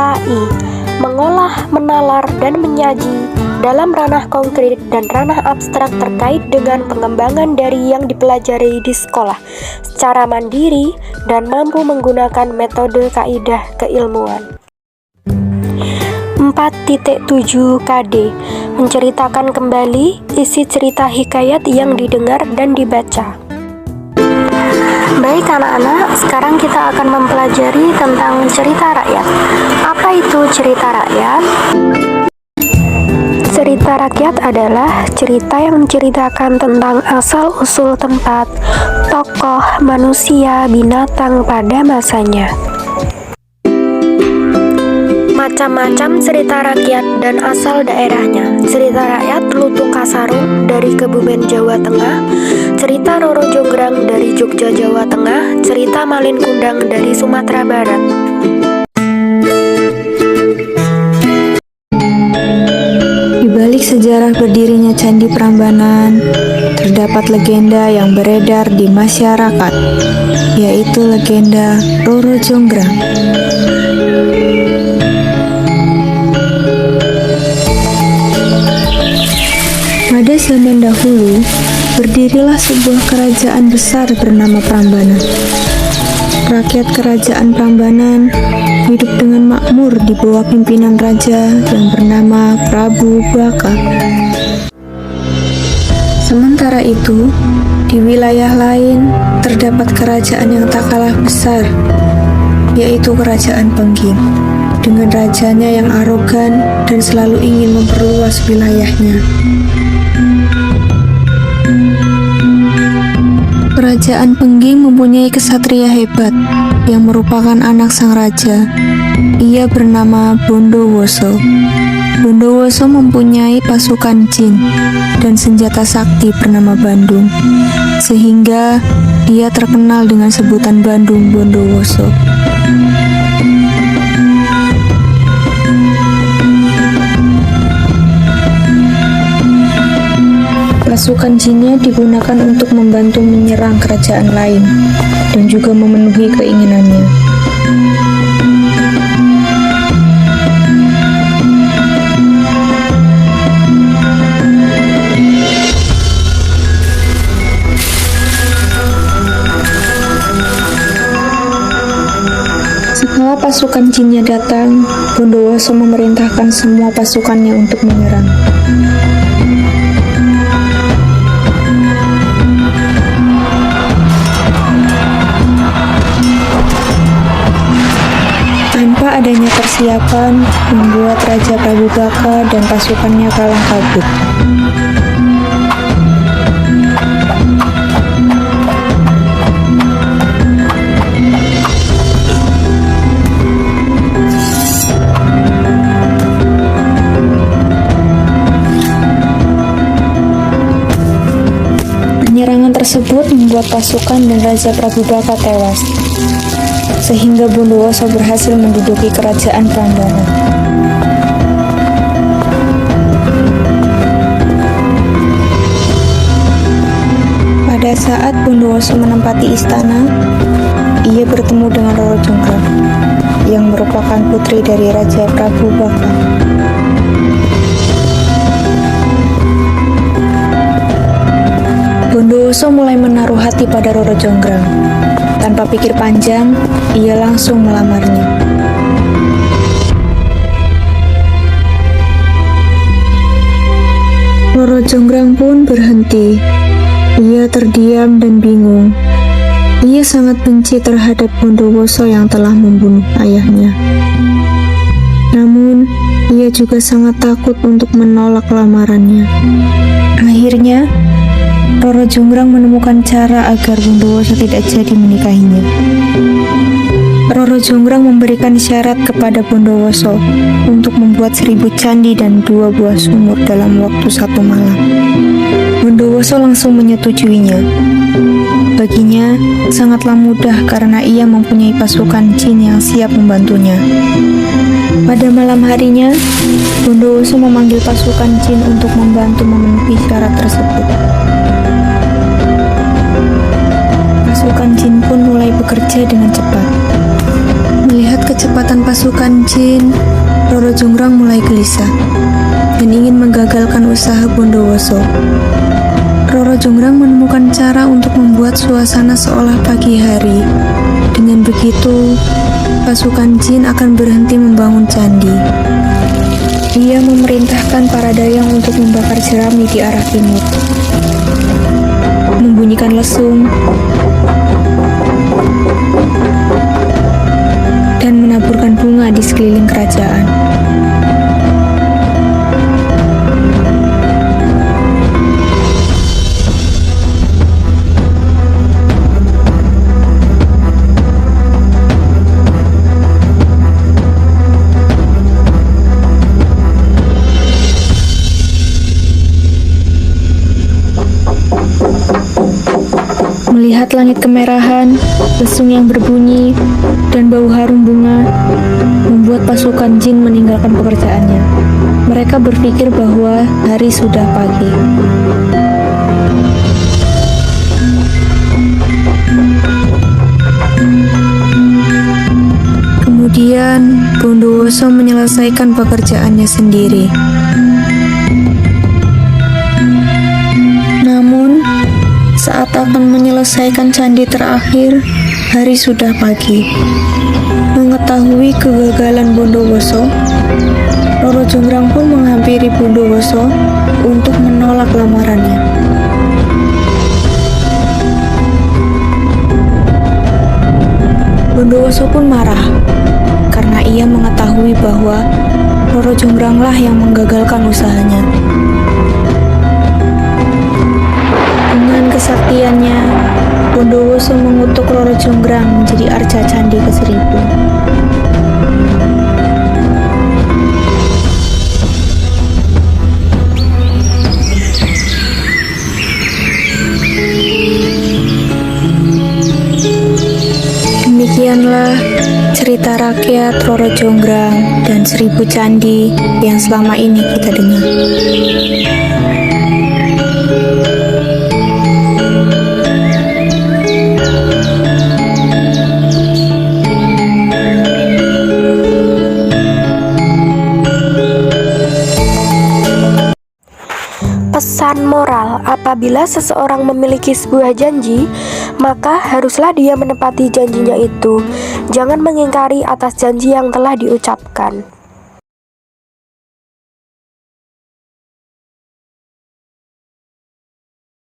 KI, mengolah, menalar, dan menyaji dalam ranah konkret dan ranah abstrak terkait dengan pengembangan dari yang dipelajari di sekolah secara mandiri dan mampu menggunakan metode kaidah keilmuan. 4.7 KD menceritakan kembali isi cerita hikayat yang didengar dan dibaca. Baik anak-anak, sekarang kita akan mempelajari tentang cerita rakyat. Apa itu cerita rakyat? Cerita rakyat adalah cerita yang menceritakan tentang asal-usul tempat, tokoh, manusia, binatang pada masanya. Macam-macam cerita rakyat dan asal daerahnya. Cerita rakyat Lutung Kasarung dari Kebumen, Jawa Tengah, cerita Roro Jonggrang dari Jogja, Jawa Tengah, cerita Malin Kundang dari Sumatera Barat. Di balik sejarah berdirinya Candi Prambanan, terdapat legenda yang beredar di masyarakat, yaitu legenda Roro Jonggrang. Pada zaman dahulu, berdirilah sebuah kerajaan besar bernama Prambanan. Rakyat kerajaan Prambanan hidup dengan makmur di bawah pimpinan raja yang bernama Prabu Baka. Sementara itu, di wilayah lain terdapat kerajaan yang tak kalah besar, yaitu Kerajaan Pengging, dengan rajanya yang arogan dan selalu ingin memperluas wilayahnya. Kerajaan Pengging mempunyai kesatria hebat yang merupakan anak sang raja. Ia bernama Bondowoso. Bondowoso mempunyai pasukan jin dan senjata sakti bernama Bandung, sehingga dia terkenal dengan sebutan Bandung Bondowoso. Pasukan jinnya digunakan untuk membantu menyerang kerajaan lain dan juga memenuhi keinginannya. Setelah pasukan jinnya datang, Bondowoso memerintahkan semua pasukannya untuk menyerang. Tanpa adanya persiapan, membuat Raja Prabu Baka dan pasukannya kalang kabut. Penyerangan tersebut membuat pasukan dan Raja Prabu Baka tewas, sehingga Bondowoso berhasil menduduki kerajaan Prambanan. Pada saat Bondowoso menempati istana, ia bertemu dengan Roro Jonggrang, yang merupakan putri dari Raja Prabu Baka. Bondowoso mulai menaruh hati pada Roro Jonggrang. Tanpa pikir panjang, ia langsung melamarnya. Roro Jonggrang pun berhenti. Ia terdiam dan bingung. Ia sangat benci terhadap Bondowoso yang telah membunuh ayahnya. Namun, ia juga sangat takut untuk menolak lamarannya. Akhirnya, Roro Jonggrang menemukan cara agar Bondowoso tidak jadi menikahinya. Roro Jonggrang memberikan syarat kepada Bondowoso untuk membuat 1000 candi dan 2 buah sumur dalam waktu 1 malam. Bondowoso langsung menyetujuinya. Baginya, sangatlah mudah karena ia mempunyai pasukan jin yang siap membantunya. Pada malam harinya, Bondowoso memanggil pasukan jin untuk membantu memenuhi syarat tersebut. Pasukan jin pun mulai bekerja dengan cepat. Melihat kecepatan pasukan jin, Roro Jonggrang mulai gelisah dan ingin menggagalkan usaha Bondowoso. Roro Jonggrang menemukan cara untuk membuat suasana seolah pagi hari. Dengan begitu, pasukan jin akan berhenti membangun candi. Ia memerintahkan para dayang untuk membakar jerami di arah timur, membunyikan lesung, dan menaburkan bunga di sekeliling kerajaan. Melihat langit kemerahan, lesung yang berbunyi, dan bau harum bunga membuat pasukan jin meninggalkan pekerjaannya. Mereka berpikir bahwa hari sudah pagi. Kemudian, Bondowoso menyelesaikan pekerjaannya sendiri. Namun, saat akan menyelesaikan candi terakhir, hari sudah pagi. Mengetahui kegagalan Bondowoso, Roro Jonggrang pun menghampiri Bondowoso untuk menolak lamarannya. Bondowoso pun marah karena ia mengetahui bahwa Roro Jonggranglah yang menggagalkan usahanya. Dengan kesaktiannya, Bondowoso mengutuk Roro Jonggrang menjadi arca candi ke-1000. Demikianlah cerita rakyat Roro Jonggrang dan 1000 candi yang selama ini kita dengar. Pesan moral, apabila seseorang memiliki sebuah janji, maka haruslah dia menepati janjinya itu. Jangan mengingkari atas janji yang telah diucapkan.